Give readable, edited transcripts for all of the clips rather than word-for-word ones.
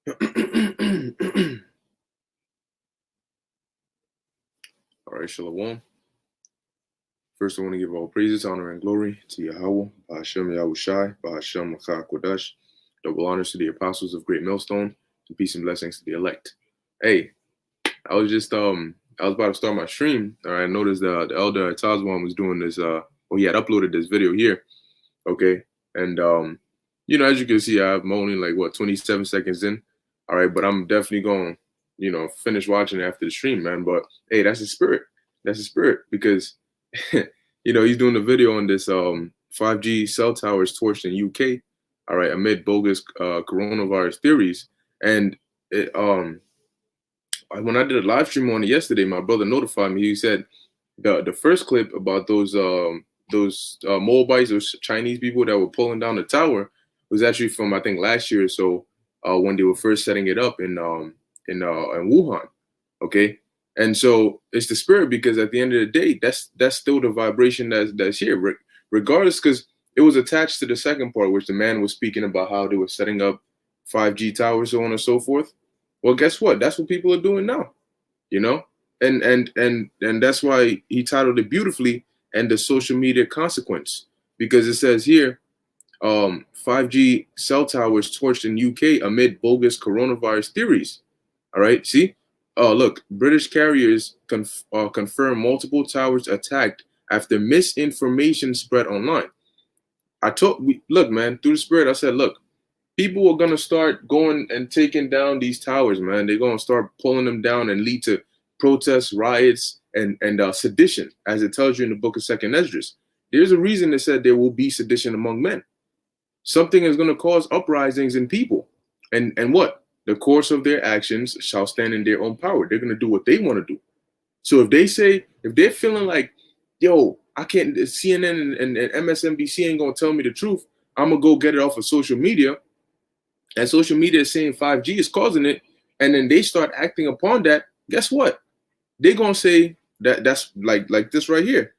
All right, Shalom. First, I want to give all praises, honor, and glory to Yahweh, Bahashem Yahushai, Bahashem Machah Kodash. Double honors to the apostles of Great Millstone, and peace and blessings to the elect. Hey, I was about to start my stream. All right, I noticed the elder Tazwan was doing this. He had uploaded this video here. Okay, and as you can see, I'm only like 27 seconds in. All right, but I'm definitely going to finish watching it after the stream, man. But hey, that's the spirit. That's the spirit because he's doing a video on this 5G cell towers torched in UK. All right, amid bogus coronavirus theories. And when I did a live stream on it yesterday, my brother notified me. He said the first clip about those Moabites, those Chinese people that were pulling down the tower, was actually from I think last year or so, when they were first setting it up in Wuhan. Okay, and so it's the spirit, because at the end of the day, that's still the vibration that's here, regardless, because it was attached to the second part, which the man was speaking about how they were setting up 5G towers, so on and so forth. Well, guess what? That's what people are doing now, and that's why he titled it beautifully, and the social media consequence, because it says here, 5G cell towers torched in UK amid bogus coronavirus theories. All right, see? Look, British carriers confirm multiple towers attacked after misinformation spread online. Look, man, through the spirit, I said, look, people are going to start going and taking down these towers, man. They're going to start pulling them down and lead to protests, riots, and sedition, as it tells you in the book of 2nd Esdras. There's a reason it said there will be sedition among men. Something is going to cause uprisings in people. And what? The course of their actions shall stand in their own power. They're going to do what they want to do. So if they're feeling like, yo, I can't, CNN and MSNBC ain't going to tell me the truth, I'm going to go get it off of social media, and social media is saying 5G is causing it, and then they start acting upon that, guess what? They're going to say that's like this right here.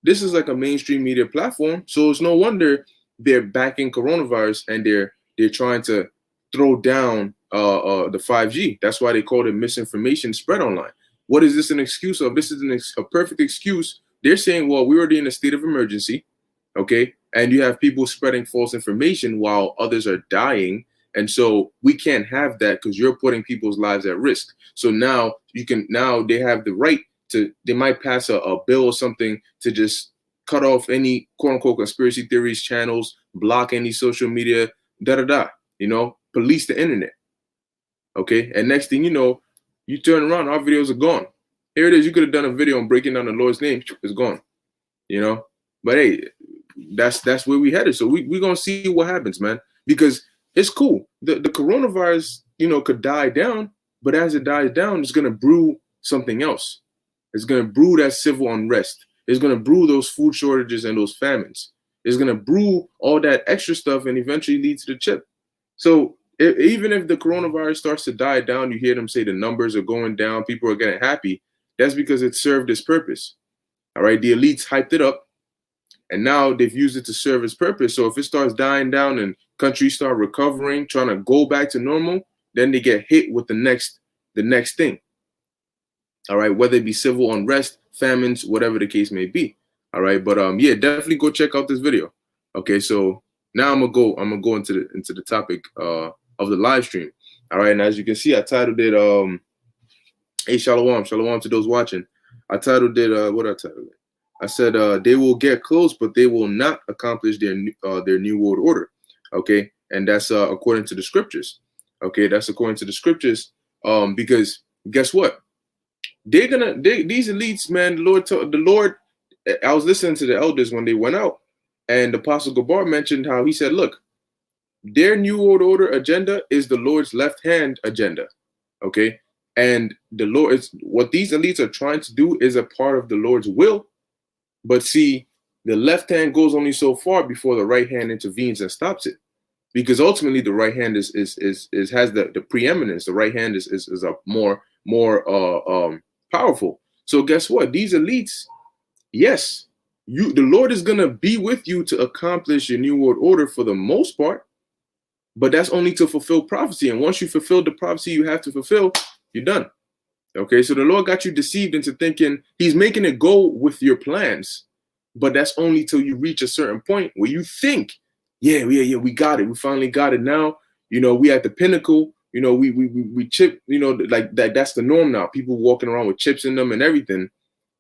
This is like a mainstream media platform, so it's no wonder they're backing coronavirus, and they're trying to throw down the 5G. That's why they called it misinformation spread online. What is this an excuse of? This is a perfect excuse. They're saying, well, we're already in a state of emergency, okay? And you have people spreading false information while others are dying. And so we can't have that because you're putting people's lives at risk. So now they have the right to, they might pass a bill or something to just cut off any quote unquote conspiracy theories channels, block any social media, police the internet. Okay. And next thing you know, you turn around, our videos are gone. Here it is. You could have done a video on breaking down the Lord's name. It's gone, but hey, that's where we headed. So we're going to see what happens, man, because it's cool. The coronavirus, could die down, but as it dies down, it's going to brew something else. It's going to brew that civil unrest. It's going to brew those food shortages and those famines. It's going to brew all that extra stuff and eventually lead to the chip. So even if the coronavirus starts to die down, you hear them say the numbers are going down, people are getting happy. That's because it served its purpose. All right, the elites hyped it up, and now they've used it to serve its purpose. So if it starts dying down and countries start recovering, trying to go back to normal, then they get hit with the next thing. All right, whether it be civil unrest, famines, whatever the case may be. All right, but yeah, definitely go check out this video. Okay, so now I'm gonna go into the topic of the live stream. All right, and as you can see, I titled it hey, shalom to those watching. I titled it what I titled it. I said they will get close, but they will not accomplish their new world order. Okay, and that's according to the scriptures. Okay, that's according to the scriptures. Because guess what? These elites, man. The Lord. I was listening to the elders when they went out, and Apostle Gabar mentioned how he said, look, their new world order agenda is the Lord's left hand agenda. Okay, and the Lord is what these elites are trying to do is a part of the Lord's will. But see, the left hand goes only so far before the right hand intervenes and stops it, because ultimately the right hand has the preeminence. The right hand is a more powerful. So guess what? These elites, yes, the Lord is gonna be with you to accomplish your new world order for the most part. But that's only to fulfill prophecy. And once you fulfill the prophecy you have to fulfill, you're done. Okay, so the Lord got you deceived into thinking he's making it go with your plans, but that's only till you reach a certain point where you think, yeah, we got it. We finally got it now. We at the pinnacle. We chip, like that's the norm now. People walking around with chips in them and everything.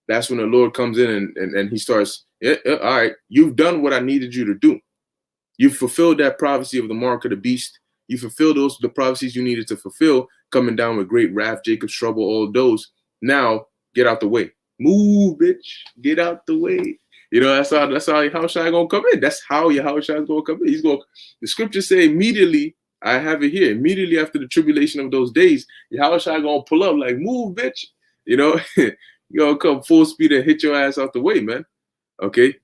That's when the Lord comes in and he starts, all right, you've done what I needed you to do. You fulfilled that prophecy of the mark of the beast. You fulfilled the prophecies you needed to fulfill, coming down with great wrath, Jacob's trouble, all those. Now get out the way. Move, bitch. Get out the way. That's how Yahushua gonna come in. That's how Yahushua gonna come in. The scriptures say immediately, I have it here, immediately after the tribulation of those days, Yahushua gonna pull up like, move, bitch. You gonna come full speed and hit your ass out the way, man. Okay?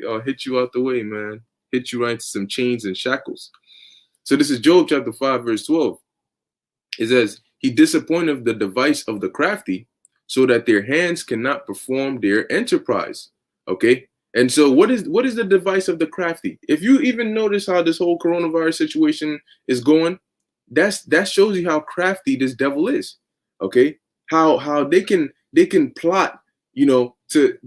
I'll hit you out the way, man. Hit you right into some chains and shackles. So this is Job chapter 5, verse 12. It says, he disappointed the device of the crafty so that their hands cannot perform their enterprise. Okay. And so what is the device of the crafty? If you even notice how this whole coronavirus situation is going, that shows you how crafty this devil is. Okay. How they can plot, to,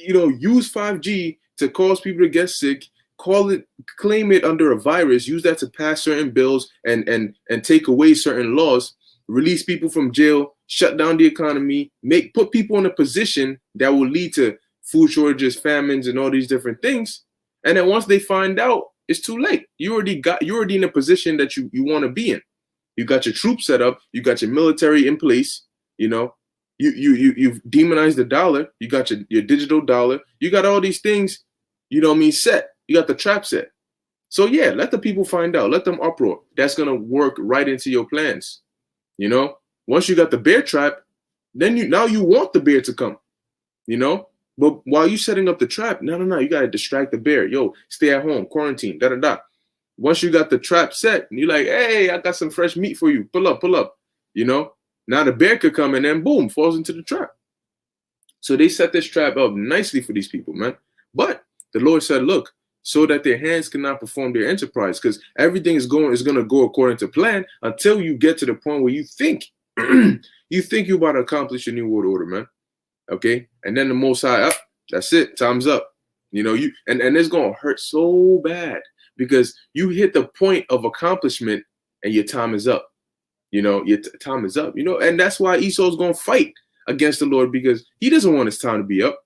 use 5G to cause people to get sick, claim it under a virus, use that to pass certain bills and take away certain laws, release people from jail, shut down the economy, put people in a position that will lead to food shortages, famines, and all these different things. And then once they find out, it's too late. You're already in a position that you want to be in. You got your troops set up, you got your military in place, you've demonized the dollar, you got your digital dollar, you got all these things, set. You got the trap set. So yeah, let the people find out. Let them uproar. That's going to work right into your plans. Once you got the bear trap, then now you want the bear to come. But while you setting up the trap, no, you got to distract the bear. Yo, stay at home, quarantine, da. Once you got the trap set, and you're like, hey, I got some fresh meat for you. Pull up. Now the bear could come and then boom, falls into the trap. So they set this trap up nicely for these people, man. But the Lord said, look, so that their hands cannot perform their enterprise, because everything is going to go according to plan until you get to the point where you think you're about to accomplish your new world order, man. Okay, and then the Most High, that's it, time's up. And it's gonna hurt so bad because you hit the point of accomplishment and your time is up. Your time is up. And that's why Esau's gonna fight against the Lord, because he doesn't want his time to be up.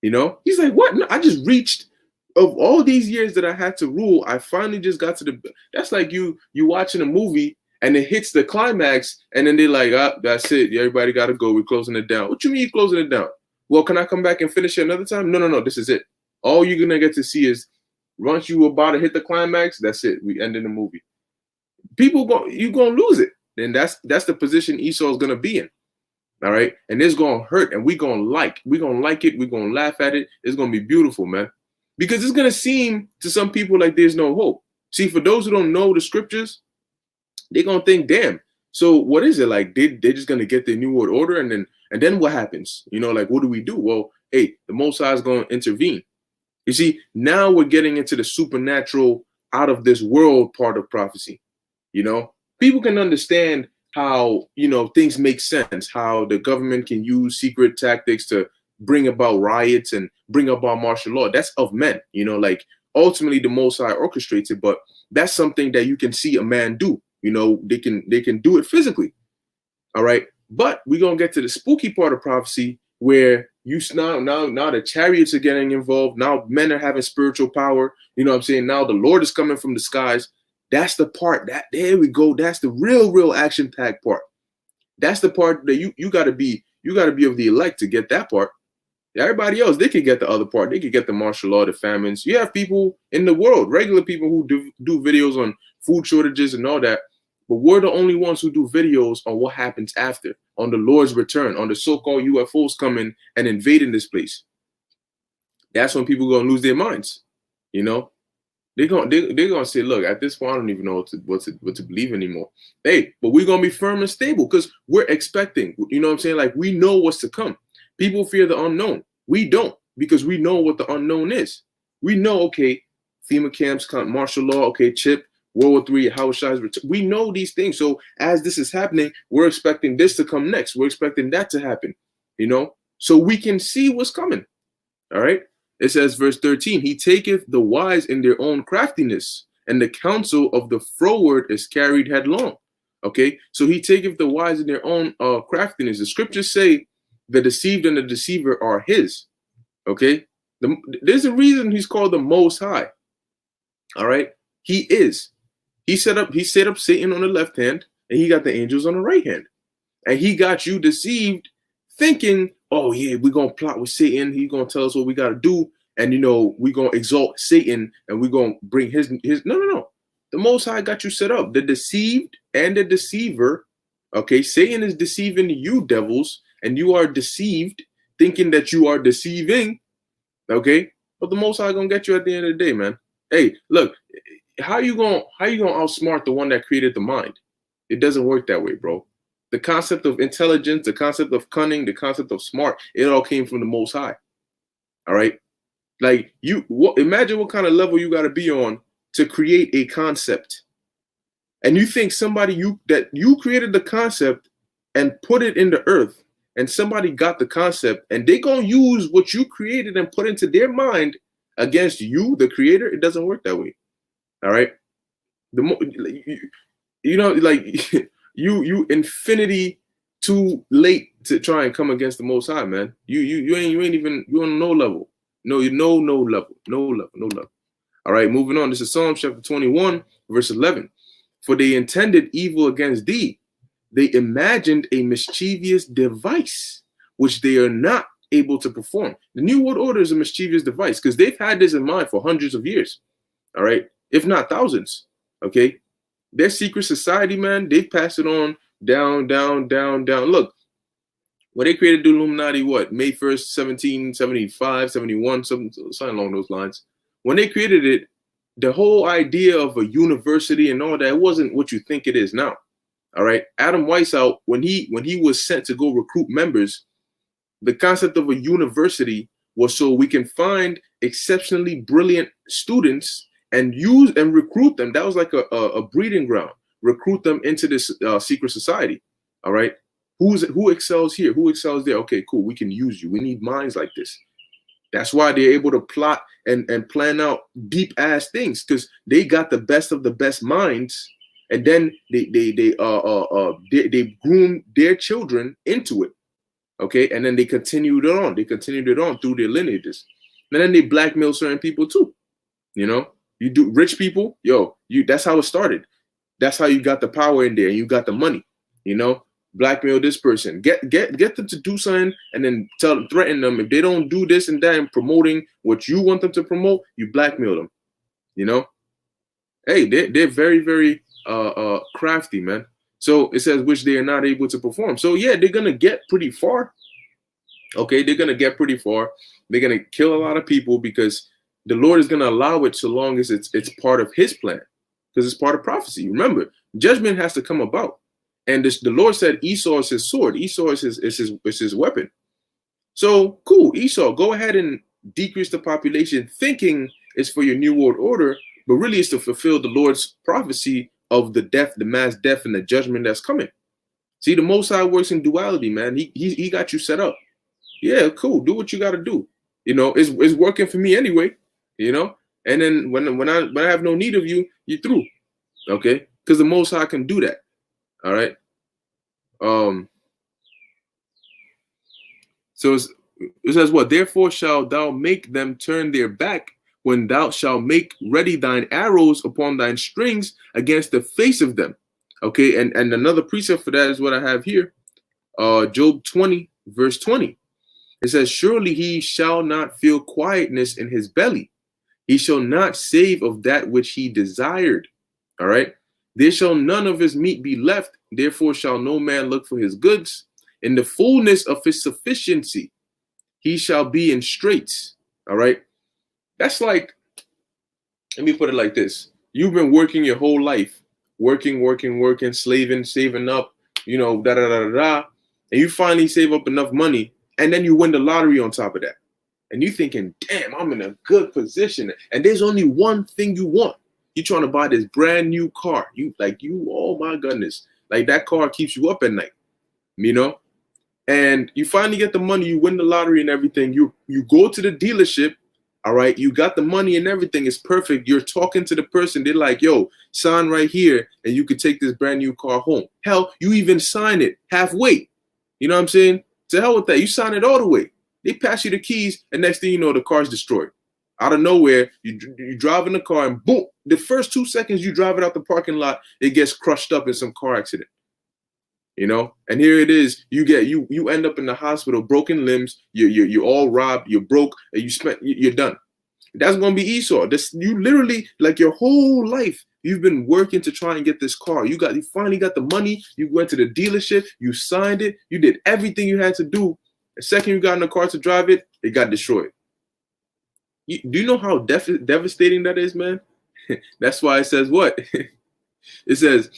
He's like, what? No, I just reached. Of all these years that I had to rule, I finally just got to that's like you watching a movie and it hits the climax and then they're like, that's it. Everybody got to go. We're closing it down. What you mean you're closing it down? Well, can I come back and finish it another time? No. This is it. All you're going to get to see is once you about to hit the climax, that's it. We ended the movie. You're going to lose it. Then that's the position Esau's going to be in. All right. And it's going to hurt and we're going to like it. We're going to laugh at it. It's going to be beautiful, man. Because it's going to seem to some people like there's no hope. See, for those who don't know the scriptures, they're going to think, damn, so what is it? Like, they're just going to get the new world order and then what happens? Like, what do we do? Well, hey, the Most High is going to intervene. You see, now we're getting into the supernatural, out of this world part of prophecy. People can understand how, things make sense, how the government can use secret tactics to bring about riots and bring about martial law. That's of men, like ultimately the Most High orchestrates it, but that's something that you can see a man do. They can do it physically. All right. But we're going to get to the spooky part of prophecy where now the chariots are getting involved. Now men are having spiritual power. Now the Lord is coming from the skies. That's the part there we go. That's the real action packed part. That's the part that you got to be of the elect to get that part. Everybody else, they could get the other part. They could get the martial law, the famines. You have people in the world, regular people who do videos on food shortages and all that. But we're the only ones who do videos on what happens after, on the Lord's return, on the so-called UFOs coming and invading this place. That's when people are going to lose their minds. They're gonna say, look, at this point, I don't even know what to believe anymore. Hey, but we're gonna be firm and stable because we're expecting. Like, we know what's to come. People fear the unknown. We don't, because we know what the unknown is. We know, okay, FEMA camps, martial law, okay, chip, World War III, Hawashi's return. We know these things. So as this is happening, we're expecting this to come next. We're expecting that to happen, you know, so we can see what's coming. All right. It says, verse 13, he taketh the wise in their own craftiness, and the counsel of the froward is carried headlong. Okay. So he taketh the wise in their own craftiness. The scriptures say the deceived and the deceiver are his. Okay. There's a reason he's called the Most High. All right. He is. He set up Satan on the left hand, and he got the angels on the right hand. And he got you deceived, thinking, oh yeah, we're gonna plot with Satan. He's gonna tell us what we gotta do, and you know, we're gonna exalt Satan and we're gonna bring his no. The Most High got you set up. The deceived and the deceiver. Okay, Satan is deceiving you, devils, and you are deceived, thinking that you are deceiving. Okay, but the Most High gonna get you at the end of the day, man. Hey, look. How you gonna outsmart the one that created the mind? It doesn't work that way, bro. The concept of intelligence, the concept of cunning, the concept of smart, it all came from the Most High. All right, like imagine what kind of level you got to be on to create a concept, and you think somebody that you created the concept and put it in the earth, and somebody got the concept, and they gonna use what you created and put into their mind against you, the creator. It doesn't work that way. All right, you know, like you infinity too late to try and come against the Most High, man. You ain't even, you on no level. No, you know, no level. All right, moving on. This is Psalm chapter 21, verse 11. For they intended evil against thee, they imagined a mischievous device which they are not able to perform. The New World Order is a mischievous device because they've had this in mind for hundreds of years. All right, if not thousands. Okay, their secret society, man, they've passed it on down. Look, when they created the Illuminati, what, May 1st, 1775, 71, something along those lines. When they created it, the whole idea of a university and all that, it wasn't what you think it is now. All right, Adam Weishaupt, when he was sent to go recruit members, the concept of a university was so we can find exceptionally brilliant students and use and recruit them. That was like a breeding ground. Recruit them into this secret society. All right. Who excels here? Who excels there? Okay, cool. We can use you. We need minds like this. That's why they're able to plot and plan out deep ass things, because they got the best of the best minds, and then they groom their children into it. Okay, and then they continued it on. They continued it on through their lineages, and then they blackmail certain people too. You know. You do rich people, that's how it started. That's how you got the power in there. You got the money, you know, blackmail this person, get them to do something, and then threaten them. If they don't do this and that and promoting what you want them to promote, you blackmail them, you know. Hey, they're very, very crafty, man. So it says which they are not able to perform. So yeah, they're gonna get pretty far. Okay, they're gonna get pretty far. They're gonna kill a lot of people because the Lord is going to allow it so long as it's part of his plan, because it's part of prophecy. Remember, judgment has to come about. And the Lord said Esau is his sword. Esau is his weapon. So cool, Esau, go ahead and decrease the population, thinking it's for your New World Order, but really it's to fulfill the Lord's prophecy of the death, the mass death, and the judgment that's coming. See, the Most High works in duality, man. He got you set up. Yeah, cool. Do what you got to do. You know, it's working for me anyway. You know, and then when I have no need of you, you're through. Okay, because the Most High can do that. All right. So it says what? Therefore shalt thou make them turn their back when thou shalt make ready thine arrows upon thine strings against the face of them. Okay, and another precept for that is what I have here. Job 20, verse 20. It says, surely he shall not feel quietness in his belly. He shall not save of that which he desired. All right. There shall none of his meat be left. Therefore shall no man look for his goods. In the fullness of his sufficiency, he shall be in straits. All right. That's like, let me put it like this. You've been working your whole life, working, slaving, saving up, you know, and you finally save up enough money, and then you win the lottery on top of that. And you thinking, damn, I'm in a good position. And there's only one thing you want. You trying to buy this brand new car. Oh my goodness. Like that car keeps you up at night, you know? And you finally get the money, you win the lottery and everything. You go to the dealership, all right? You got the money and everything. It's perfect. You're talking to the person. They're like, yo, sign right here and you could take this brand new car home. Hell, you even sign it halfway. You know what I'm saying? To hell with that. You sign it all the way. They pass you the keys and next thing you know, the car's destroyed. Out of nowhere, you drive in the car and boom, the first 2 seconds you drive it out the parking lot, it gets crushed up in some car accident. You know, and here it is. You end up in the hospital, broken limbs. You're all robbed. You're broke. And you're done. That's gonna be Esau. You literally, like, your whole life you've been working to try and get this car. You finally got the money. You went to the dealership. You signed it. You did everything you had to do. The second you got in the car to drive it, it got destroyed. Do you know how devastating that is, man? That's why it says what? It says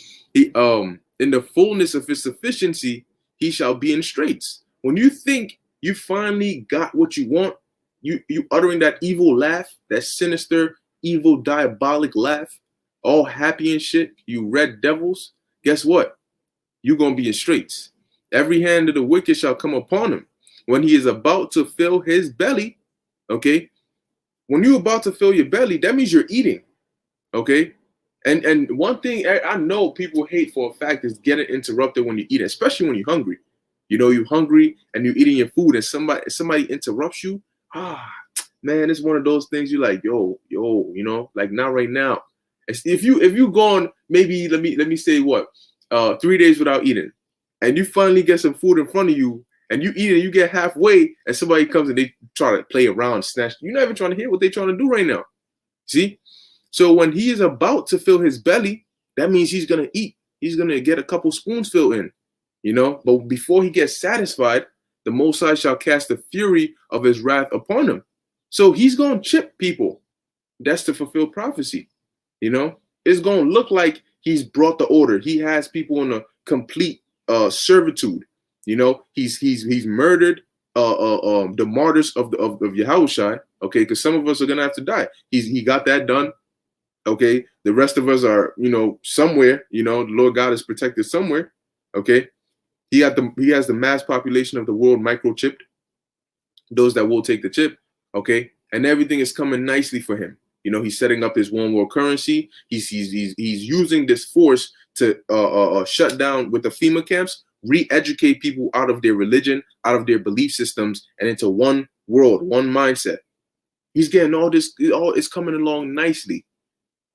in the fullness of his sufficiency, he shall be in straits. When you think you finally got what you want, you uttering that evil laugh, that sinister, evil, diabolic laugh, all happy and shit, you red devils, guess what? You're going to be in straits. Every hand of the wicked shall come upon him. When he is about to fill his belly, okay? When you're about to fill your belly, that means you're eating, okay? And one thing I know people hate for a fact is getting interrupted when you eat, especially when you're hungry. You know, you're hungry and you're eating your food and somebody interrupts you. Man, it's one of those things you're like, yo, you know, like not right now. If you gone maybe let me say what 3 days without eating, and you finally get some food in front of you and you eat it, you get halfway and somebody comes and they try to play around, snatch. You're not even trying to hear what they're trying to do right now. See? So when he is about to fill his belly, that means he's going to eat. He's going to get a couple spoons filled in, you know. But before he gets satisfied, the Most High shall cast the fury of his wrath upon him. So he's going to chip people. That's to fulfill prophecy, you know. It's going to look like he's brought the order. He has people in a complete servitude, you know. He's murdered the martyrs of Yahushua, okay, because some of us are going to have to die. He got that done. Okay, the rest of us are, you know, somewhere, you know, the Lord God is protected somewhere. Okay, he has the mass population of the world microchipped, those that will take the chip. Okay, and everything is coming nicely for him. You know, he's setting up his one world currency. He's using this force to shut down with the FEMA camps, re-educate people out of their religion, out of their belief systems, and into one world, one mindset. He's getting all this. It's coming along nicely.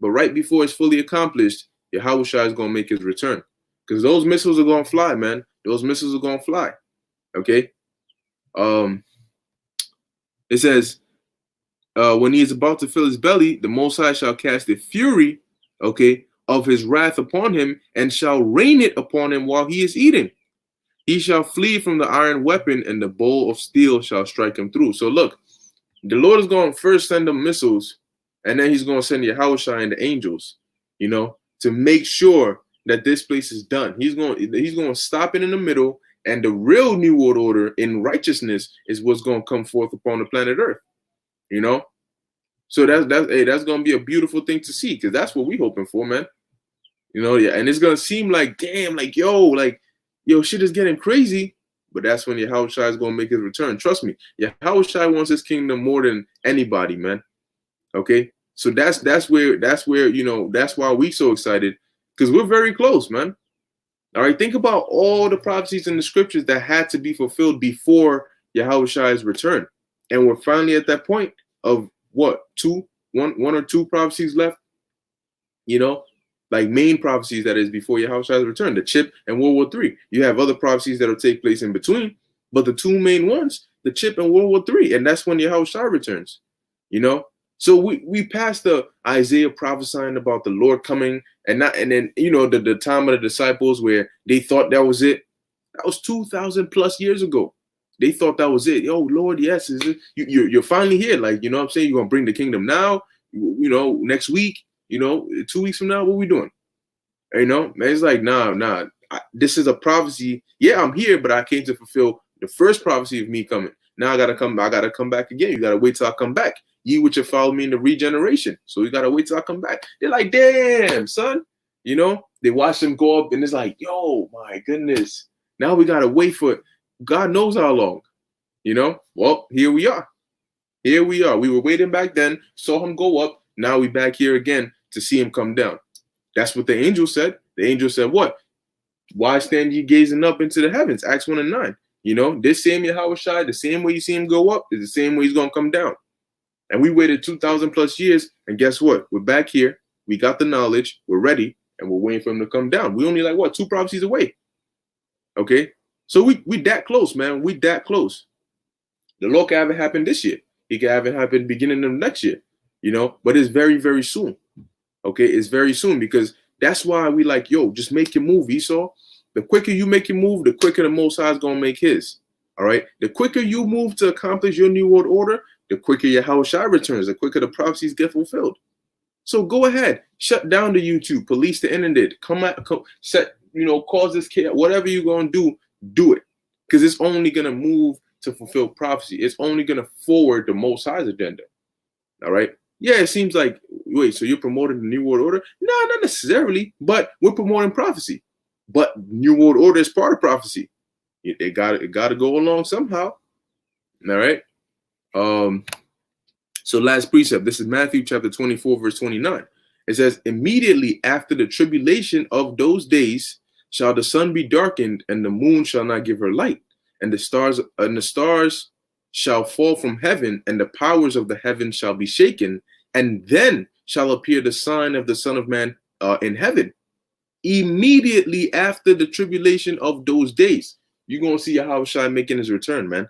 But right before it's fully accomplished, Yahushua is going to make his return. Because those missiles are going to fly, man. Those missiles are going to fly. Okay? It says, when he is about to fill his belly, the Most High shall cast the fury, okay, of his wrath upon him and shall rain it upon him while he is eating. He shall flee from the iron weapon and the bowl of steel shall strike him through. So look, the Lord is going to first send them missiles. And then he's going to send Yahushua and the angels, you know, to make sure that this place is done. He's going to stop it in the middle, and the real New World Order in righteousness is what's going to come forth upon the planet Earth, you know. So that's going to be a beautiful thing to see, because that's what we're hoping for, man. You know, yeah, and it's going to seem like, damn, like, yo, shit is getting crazy. But that's when Yahushua is going to make his return. Trust me, Yahushua wants his kingdom more than anybody, man. Okay, so that's where you know, that's why we so excited, because we're very close, man. All right, think about all the prophecies in the scriptures that had to be fulfilled before Yahushua's return, and we're finally at that point of what, one or two prophecies left, you know, like main prophecies, that is, before Yahushua's return, the chip and World War III. You have other prophecies that will take place in between, but the two main ones, the chip and World War III, and that's when Yahushua returns, you know. So we passed the Isaiah prophesying about the Lord coming, and then you know the time of the disciples where they thought that was it. That was 2,000 plus years ago. They thought that was it. Yo, Lord, yes, is it? You're finally here. Like, you know what I'm saying? You're gonna bring the kingdom now. You know, next week. You know, 2 weeks from now, what we doing? You know, man, it's like nah. This is a prophecy. Yeah, I'm here, but I came to fulfill the first prophecy of me coming. Now I gotta come back again. You gotta wait till I come back. ye which have followed me in the regeneration. So we gotta wait till I come back. They're like, damn, son. You know, they watch them go up and it's like, yo, my goodness. Now we gotta wait for God knows how long. You know, well, here we are. Here we are. We were waiting back then, saw him go up. Now we back here again to see him come down. That's what the angel said. The angel said, what? Why stand ye gazing up into the heavens? Acts 1 and 9. You know, this same Yahushua, the same way you see him go up is the same way he's going to come down. And we waited 2,000 plus years. And guess what? We're back here. We got the knowledge. We're ready. And we're waiting for him to come down. We only like, what, 2 prophecies away. Okay? So we that close, man. We that close. The Lord can have it happen this year. He can have it happen beginning of next year. You know, but it's very, very soon. Okay? It's very soon because that's why we like, yo, just make your move, Esau. The quicker you make your move, the quicker the Most High is going to make his. All right? The quicker you move to accomplish your New World Order, the quicker your Yahushua returns, the quicker the prophecies get fulfilled. So go ahead. Shut down the YouTube. Police the internet. Set, you know, cause this chaos. Whatever you're going to do it. Because it's only going to move to fulfill prophecy. It's only going to forward the Most High's agenda. All right? Yeah, it seems like, wait, so you're promoting the New World Order? No, not necessarily, but we're promoting prophecy. But New World Order is part of prophecy. It got to go along somehow. All right. So last precept. This is Matthew chapter 24, verse 29. It says, immediately after the tribulation of those days shall the sun be darkened, and the moon shall not give her light, and the stars shall fall from heaven, and the powers of the heavens shall be shaken, and then shall appear the sign of the Son of Man in heaven. Immediately after the tribulation of those days, you're going to see Yahushua making his return, man.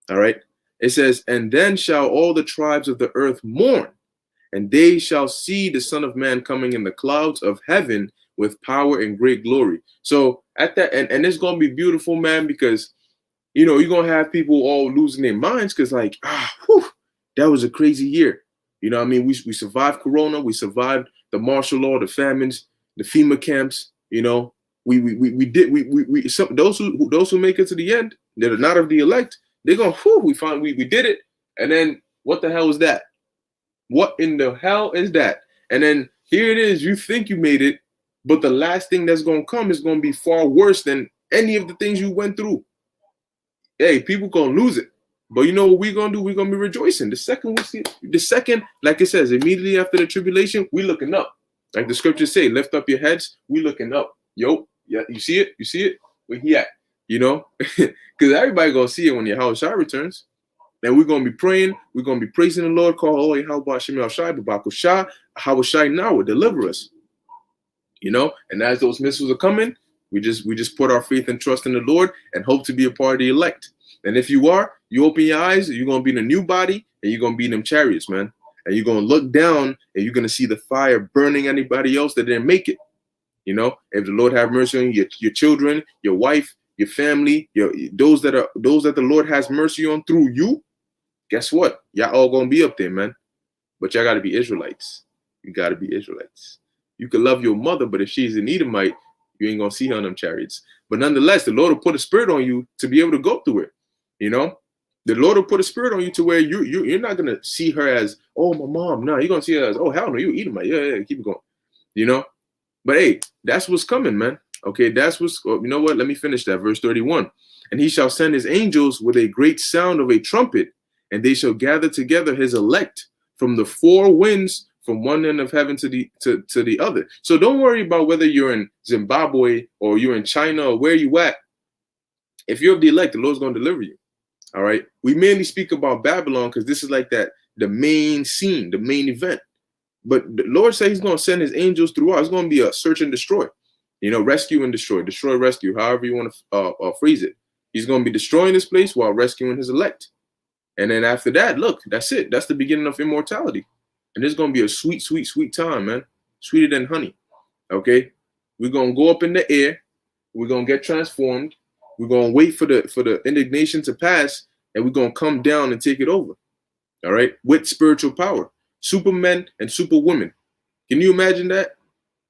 All right. It says, and then shall all the tribes of the earth mourn, and they shall see the Son of Man coming in the clouds of heaven with power and great glory. So at that, and it's going to be beautiful, man, because, you know, you're going to have people all losing their minds because like, that was a crazy year. You know what I mean? We survived Corona. We survived the martial law, the famines, the FEMA camps. You know, those who make it to the end, that are not of the elect, they're going, we did it. And then what the hell is that? What in the hell is that? And then here it is. You think you made it, but the last thing that's going to come is going to be far worse than any of the things you went through. Hey, people going to lose it. But you know what we're going to do? We're going to be rejoicing. The second, like it says, immediately after the tribulation, we looking up. Like the scriptures say, lift up your heads. We looking up. Yo, yeah, you see it? You see it? Where he at? You know? Because everybody going to see it when Yahushua returns. And we're going to be praying. We're going to be praising the Lord. Call, oh, Yahushua now will deliver us. You know? And as those missiles are coming, we just put our faith and trust in the Lord and hope to be a part of the elect. And if you are, you open your eyes, you're going to be in a new body, and you're going to be in them chariots, man. And you're going to look down, and you're going to see the fire burning anybody else that didn't make it. You know, if the Lord have mercy on you, your children, your wife, your family, those that the Lord has mercy on through you, guess what? Y'all all going to be up there, man. But y'all got to be Israelites. You got to be Israelites. You can love your mother, but if she's an Edomite, you ain't going to see her on them chariots. But nonetheless, the Lord will put a spirit on you to be able to go through it. You know, the Lord will put a spirit on you to where you're not gonna see her as, oh, my mom. No, you're gonna see her as, oh, hell no, you eat my, yeah, keep it going. You know, but hey, that's what's coming, man. Okay, that's what's. You know what? Let me finish that. Verse 31. And he shall send his angels with a great sound of a trumpet, and they shall gather together his elect from the four winds, from one end of heaven to the other. So don't worry about whether you're in Zimbabwe or you're in China or where you at. If you're of the elect, the Lord's gonna deliver you. All right. We mainly speak about Babylon because this is like the main scene, the main event. But the Lord said he's going to send his angels throughout. It's going to be a search and destroy, you know, rescue and destroy, rescue, however you want to phrase it. He's going to be destroying this place while rescuing his elect. And then after that, look, that's it. That's the beginning of immortality. And it's going to be a sweet, sweet, sweet time, man. Sweeter than honey. Okay. We're going to go up in the air. We're going to get transformed. We're going to wait for the indignation to pass, and we're going to come down and take it over, all right, with spiritual power. Supermen and superwomen. Can you imagine that?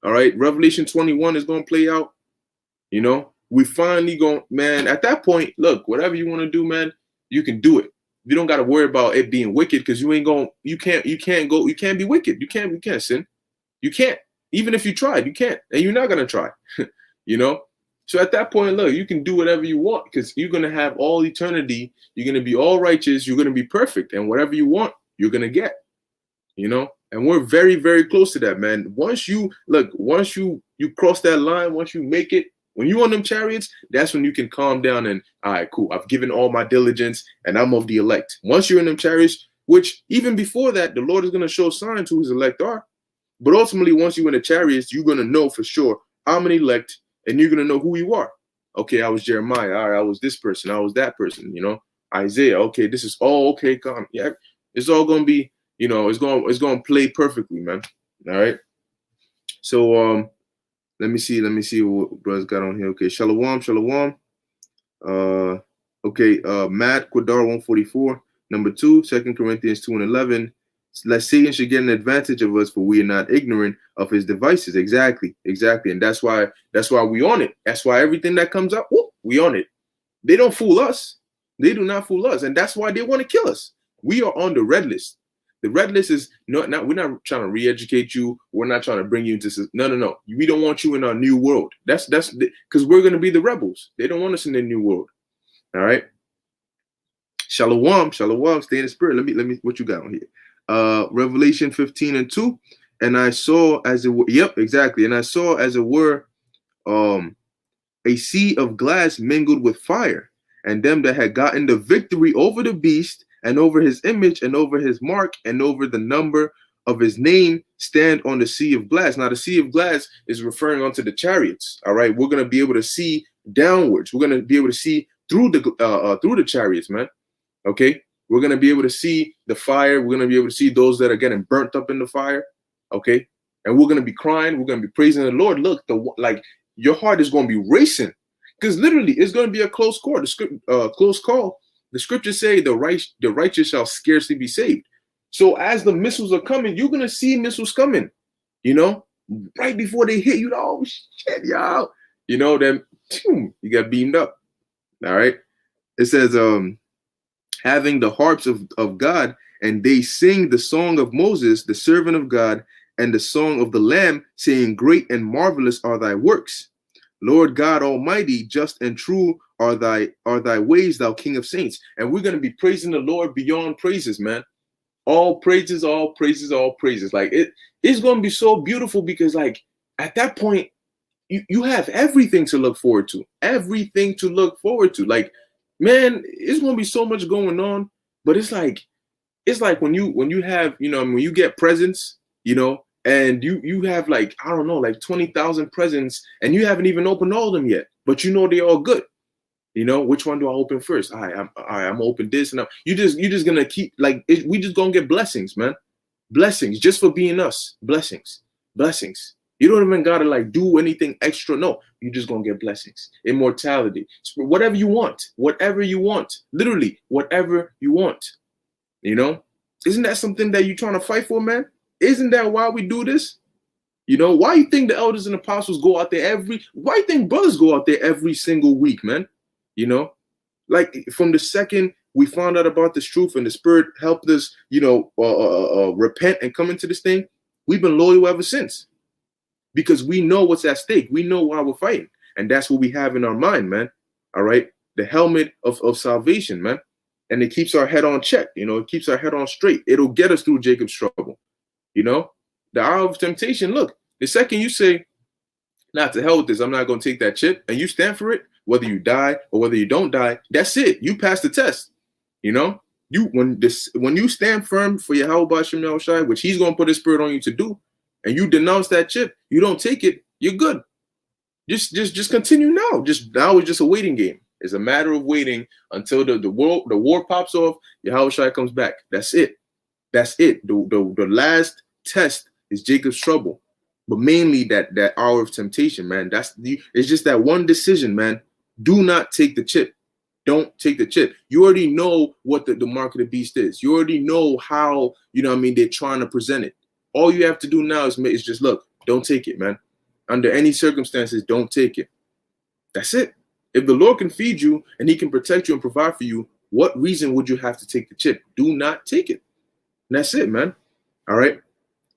All right, Revelation 21 is going to play out. You know, we finally going, man, at that point, look, whatever you want to do, man, you can do it. You don't got to worry about it being wicked because you can't be wicked. You can't sin. You can't. Even if you tried, you can't. And you're not going to try, you know? So at that point, look, you can do whatever you want because you're going to have all eternity. You're going to be all righteous. You're going to be perfect. And whatever you want, you're going to get, you know? And we're very, very close to that, man. Once you cross that line, once you make it, when you on them chariots, that's when you can calm down and, all right, cool. I've given all my diligence and I'm of the elect. Once you're in them chariots, which even before that, the Lord is going to show signs who his elect are. But ultimately, once you're in the chariots, you're going to know for sure how many elect, and you're going to know who you are. Okay, I was Jeremiah. All right, I was this person. I was that person, you know. Isaiah. Okay, this is all okay. Come, yeah, it's all going to be, you know, it's going to play perfectly, man. All right. So, let me see what brothers got on here. Okay, Shalom. Okay, Matt Quadar 144. Number 2, 2 Corinthians 2:11. Lest Satan should get an advantage of us, for we are not ignorant of his devices. Exactly. And that's why we on it. That's why everything that comes up, whoop, we on it. They don't fool us. They do not fool us, and that's why they want to kill us. We are on the red list. The red list is not we're not trying to re-educate you. We're not trying to bring you into no. We don't want you in our new world. That's because we're gonna be the rebels. They don't want us in their new world. All right. Shalom. Stay in the spirit. Let me what you got on here. Revelation 15:2. And I saw as it were, yep, exactly. And I saw as it were a sea of glass mingled with fire, and them that had gotten the victory over the beast and over his image and over his mark and over the number of his name stand on the sea of glass. Now the sea of glass is referring onto the chariots. All right, we're going to be able to see downwards. We're going to be able to see through the chariots, man. Okay, we're going to be able to see the fire. We're going to be able to see those that are getting burnt up in the fire. Okay, and we're going to be crying. We're going to be praising the Lord. Look, your heart is going to be racing because literally it's going to be a close call. Close call. The scriptures say the righteous shall scarcely be saved. So as the missiles are coming, you're going to see missiles coming, you know, right before they hit you. Oh, shit, y'all. You know, then you got beamed up. All right. It says, having the harps of God, and they sing the song of Moses, the servant of God, and the song of the Lamb, saying, great and marvelous are thy works. Lord God Almighty, just and true are thy ways, thou King of saints. And we're going to be praising the Lord beyond praises, man. All praises, all praises, all praises. Like it's going to be so beautiful because like at that point, you have everything to look forward to. Everything to look forward to. Like, man, it's going to be so much going on. But it's like when you have, you know, when you get presents, you know, and you have like, I don't know, like 20,000 presents and you haven't even opened all of them yet, but you know they're all good. You know, which one do I open first? I'm gonna open this, and you're just gonna keep like we just gonna get blessings, man. Blessings just for being us. Blessings. You don't even gotta like do anything extra. No, you're just gonna get blessings. Immortality. Whatever you want. Literally, whatever you want. You know, isn't that something that you're trying to fight for, man? Isn't that why we do this? You know, why you think the elders and apostles go out there why you think brothers go out there every single week, man? You know, like from the second we found out about this truth and the Spirit helped us, you know, repent and come into this thing, we've been loyal ever since because we know what's at stake. We know why we're fighting. And that's what we have in our mind, man. All right. The helmet of salvation, man. And it keeps our head on check. You know, it keeps our head on straight. It'll get us through Jacob's trouble. You know, the hour of temptation. Look, the second you say, not to hell with this, I'm not going to take that chip, and you stand for it, whether you die or whether you don't die, that's it. You pass the test. You know, when you stand firm for Yahweh B'Shem Yahushai, which he's going to put his spirit on you to do, and you denounce that chip, you don't take it, you're good. Just continue now. Now it's just a waiting game. It's a matter of waiting until the war pops off, Yahushai comes back. That's it. The last test is Jacob's trouble. But mainly that hour of temptation, man. It's just that one decision, man. Do not take the chip. Don't take the chip. You already know what the mark of the beast is. You already know how, you know what I mean, they're trying to present it. All you have to do now is just look, don't take it, man. Under any circumstances, don't take it. That's it. If the Lord can feed you and he can protect you and provide for you, What reason would you have to take the chip? Do not take it. And that's it, man. All right.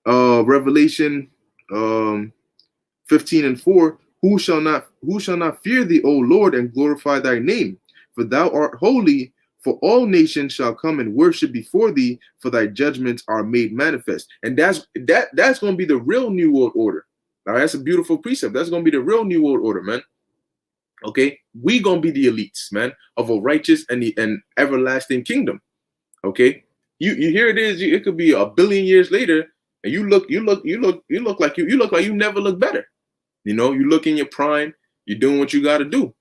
Revelation 15:4. Who shall not fear thee, O Lord, and glorify thy name? For thou art holy, for all nations shall come and worship before thee, for thy judgments are made manifest. And that's going to be the real New World Order. All right, that's a beautiful precept. That's going to be the real New World Order, man. Okay, we going to be the elites, man, of a righteous and everlasting kingdom. Okay, you here it is. It could be a billion years later, and you look like you never look better. You know, you look in your prime. You're doing what you got to do.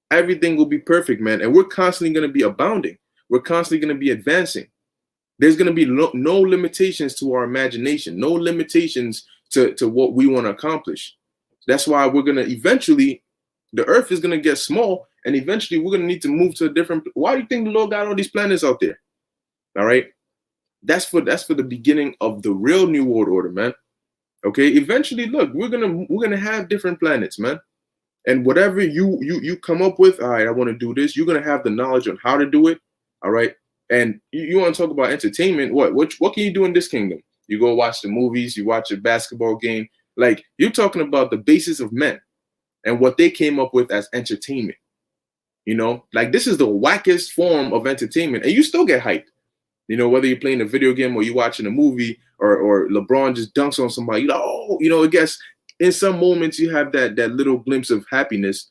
Everything will be perfect, man. And we're constantly going to be abounding. We're constantly going to be advancing. There's going to be no limitations to our imagination, no limitations to what we want to accomplish. That's why we're going to eventually, the earth is going to get small, and eventually we're going to need to move to a different. Why do you think the Lord got all these planets out there? All right. That's for the beginning of the real New World Order, man. Okay. Eventually, look, we're gonna have different planets, man. And whatever you come up with, all right, I want to do this. You're gonna have the knowledge on how to do it. All right. And you want to talk about entertainment? What can you do in this kingdom? You go watch the movies. You watch a basketball game. Like, you're talking about the basis of men and what they came up with as entertainment. You know, like, this is the wackest form of entertainment, and you still get hyped. You know, whether you're playing a video game or you're watching a movie, or LeBron just dunks on somebody, it gets, in some moments you have that little glimpse of happiness,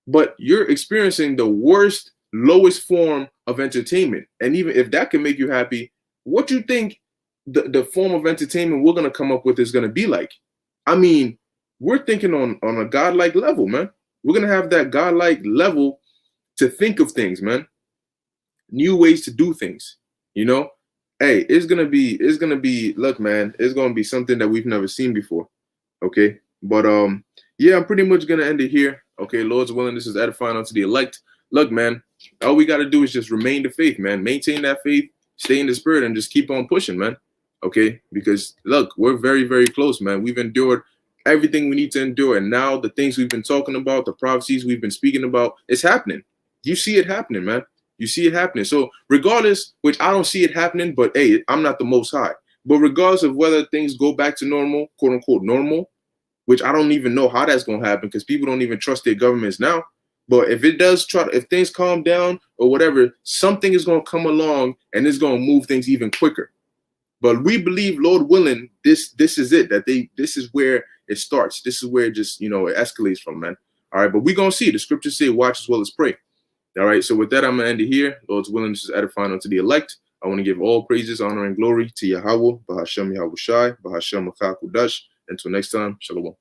but you're experiencing the worst, lowest form of entertainment. And even if that can make you happy, what you think the form of entertainment we're going to come up with is going to be like? I mean, we're thinking on a godlike level, man. We're going to have that godlike level to think of things, man. New ways to do things. You know, hey, it's gonna be, look, man, it's gonna be something that we've never seen before. Okay, but yeah, I'm pretty much gonna end it here. Okay, Lord's willing, this is edifying unto the elect. Look, man, all we gotta do is just remain the faith, man. Maintain that faith, stay in the spirit, and just keep on pushing, man. Okay, because look, we're very, very close, man. We've endured everything we need to endure, and now the things we've been talking about, the prophecies we've been speaking about, it's happening. You see it happening, man. You see it happening. So regardless, which I don't see it happening, but hey, I'm not the Most High. But regardless of whether things go back to normal, quote unquote normal, which I don't even know how that's going to happen because people don't even trust their governments now. But if it does if things calm down or whatever, something is going to come along and it's going to move things even quicker. But we believe, Lord willing, this is it, this is where it starts. This is where it just, it escalates from, man. All right. But we're going to see. The scriptures say, watch as well as pray. All right, so with that, I'm going to end it here. Lord's willing, this is edifying unto the elect. I want to give all praises, honor, and glory to Yahweh, Bahashem Yahushai, Bahashem Machak Kudash. Until next time, Shalom.